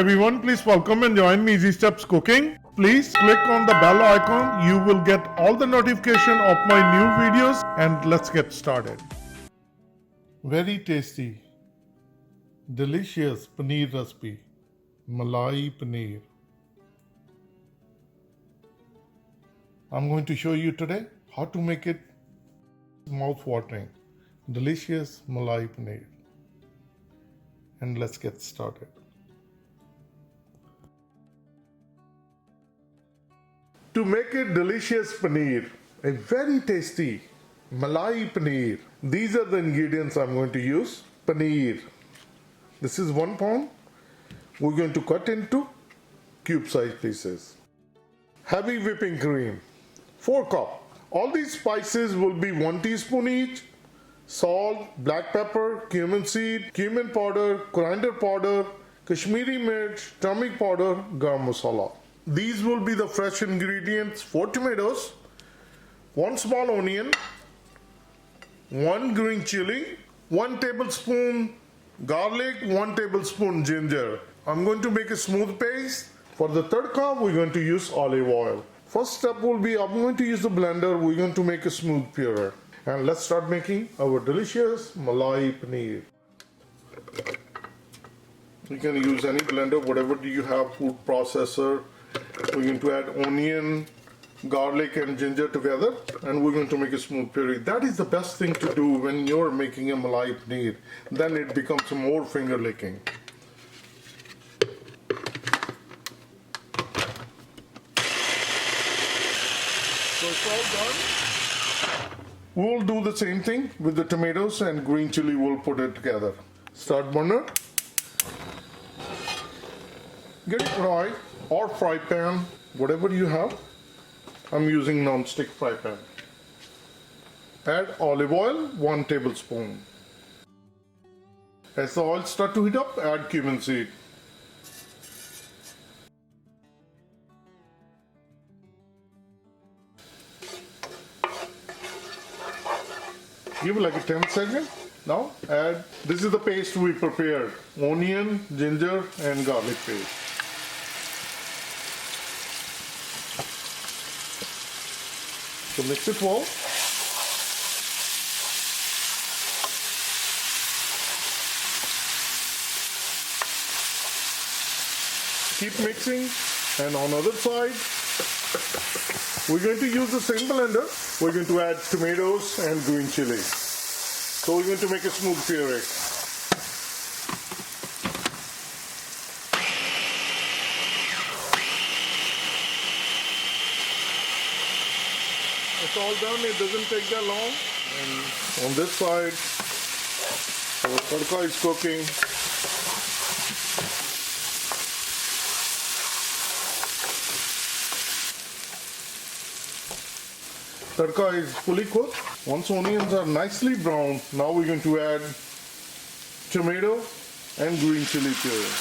everyone, please welcome and join me Easy Steps Cooking. Please click on the bell icon. You will get all the notification of my new videos and let's get started. Very tasty, delicious paneer recipe, Malai Paneer. I'm going to show you today how to make it mouth-watering, delicious Malai Paneer. And let's get started. To make a delicious paneer, a very tasty Malai Paneer, these are the ingredients I'm going to use. Paneer, this is 1 pound. We're going to cut into cube-sized pieces. Heavy whipping cream, 4 cups. All these spices will be 1 teaspoon each. Salt, black pepper, cumin seed, cumin powder, coriander powder, Kashmiri mirch, turmeric powder, garam masala. These will be the fresh ingredients: 4 tomatoes, 1 small onion, 1 green chili, 1 tablespoon garlic, 1 tablespoon ginger. I'm going to make a smooth paste. For the tadka, we're going to use olive oil. First step will be, I'm going to use the blender. We're going to make a smooth puree. And let's start making our delicious Malai Paneer. You can use any blender, whatever you have, food processor. We're going to add onion, garlic and ginger together, and we're going to make a smooth puree. That is the best thing to do when you're making a Malai Paneer. Then it becomes more finger licking. So it's all done. We'll do the same thing with the tomatoes and green chili. We'll put it together. Start burner. Get it right, or fry pan, whatever you have. I'm using non-stick fry pan. Add olive oil, 1 tablespoon. As the oil starts to heat up, add cumin seed. Give it like a 10 seconds. Now add, this is the paste we prepared: onion, ginger and garlic paste. So mix it well. Keep mixing, and on other side we're going to use the same blender. We're going to add tomatoes and green chili. So we're going to make a smooth puree. It's all done, it doesn't take that long. And on this side, our tadka is cooking. Tadka is fully cooked. Once onions are nicely brown, now we're going to add tomato and green chili puree.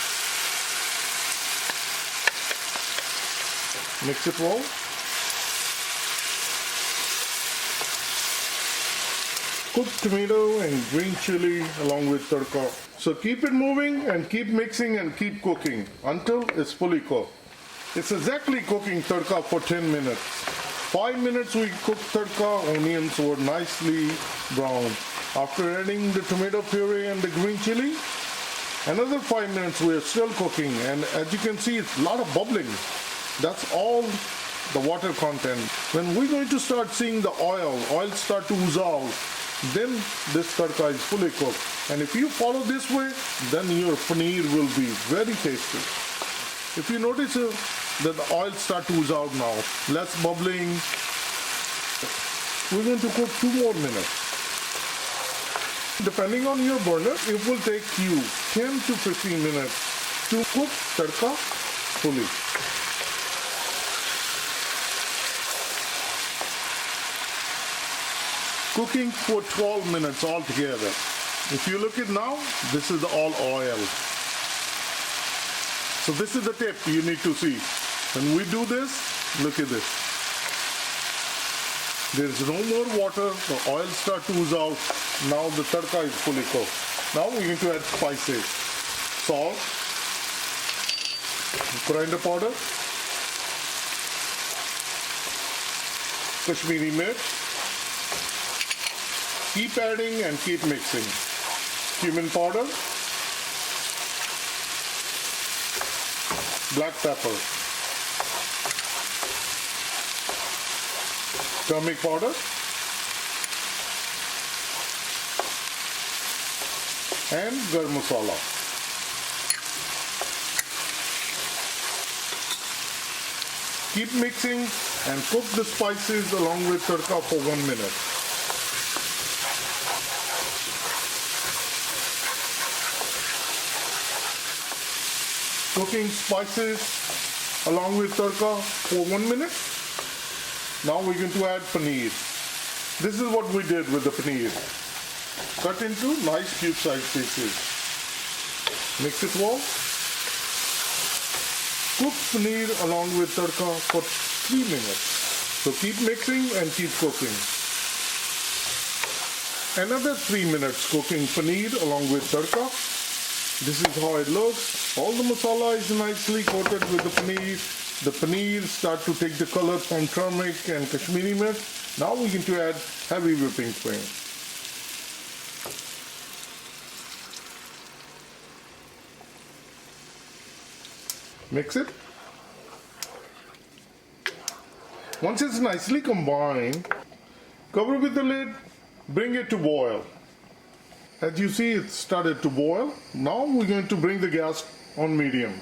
Mix it well. Cooked tomato and green chili along with tadka. So keep it moving and keep mixing and keep cooking until it's fully cooked. It's exactly cooking tadka for 10 minutes. 5 minutes we cooked tadka, onions were nicely brown. After adding the tomato puree and the green chili, another 5 minutes we are still cooking, and as you can see, it's a lot of bubbling. That's all the water content. When we're going to start seeing the oil start to ooze out, then this tadka is fully cooked. And if you follow this way, then your paneer will be very tasty. If you notice that the oil start to ooze out now, less bubbling. We're going to cook 2 more minutes. Depending on your burner, it will take you 10 to 15 minutes to cook tadka fully. Cooking for 12 minutes altogether. If you look at now, this is all oil. So this is the tip you need to see. When we do this, look at this. There is no more water, the oil starts to ooze out. Now the tadka is fully cooked. Now we're going to add spices. Salt, coriander powder, Kashmiri mirch. Keep adding and keep mixing. Cumin powder, black pepper, turmeric powder, and garam masala. Keep mixing and cook the spices along with tadka for 1 minute. Cooking spices along with tadka for 1 minute. Now we're going to add paneer. This is what we did with the paneer. Cut into nice cube-sized pieces. Mix it well. Cook paneer along with tadka for 3 minutes. So keep mixing and keep cooking. Another 3 minutes cooking paneer along with tadka. This is how it looks. All the masala is nicely coated with the paneer. The paneer start to take the color from turmeric and Kashmiri mirch. Now we're going to add heavy whipping cream. Mix it. Once it's nicely combined, cover with the lid, bring it to boil. As you see, it started to boil. Now we're going to bring the gas on medium.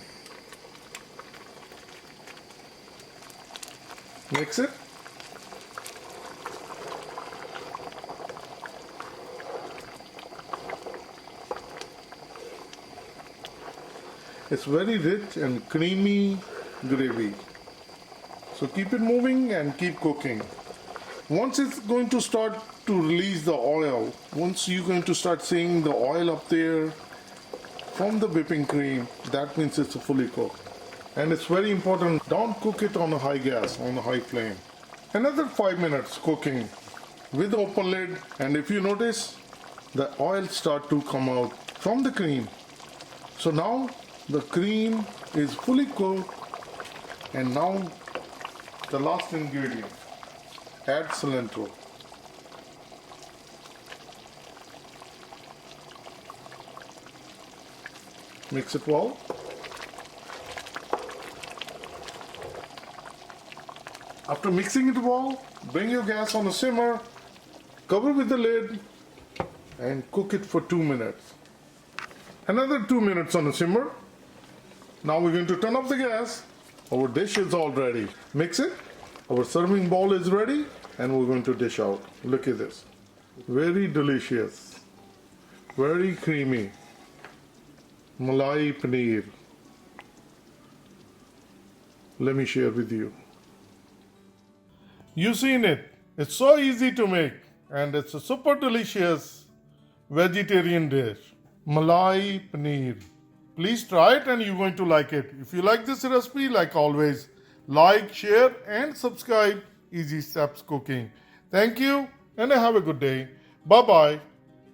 Mix it. It's very rich and creamy gravy. So keep it moving and keep cooking. Once it's going to start to release the oil, once you're going to start seeing the oil up there from the whipping cream, that means it's fully cooked. And it's very important, don't cook it on a high gas, on a high flame. Another 5 minutes cooking with open lid, and if you notice, the oil start to come out from the cream. So now the cream is fully cooked, and now the last ingredient. Add cilantro. Mix it well. After mixing it well, bring your gas on a simmer, cover with the lid, and cook it for 2 minutes. Another 2 minutes on a simmer. Now we're going to turn off the gas. Our dish is all ready. Mix it. Our serving bowl is ready, and we're going to dish out. Look at this. Very delicious. Very creamy. Malai Paneer. Let me share with you. You've seen it. It's so easy to make, and it's a super delicious vegetarian dish. Malai Paneer. Please try it and you're going to like it. If you like this recipe, like always, like, share and subscribe Easy Steps Cooking. Thank you and have a good day. Bye-bye.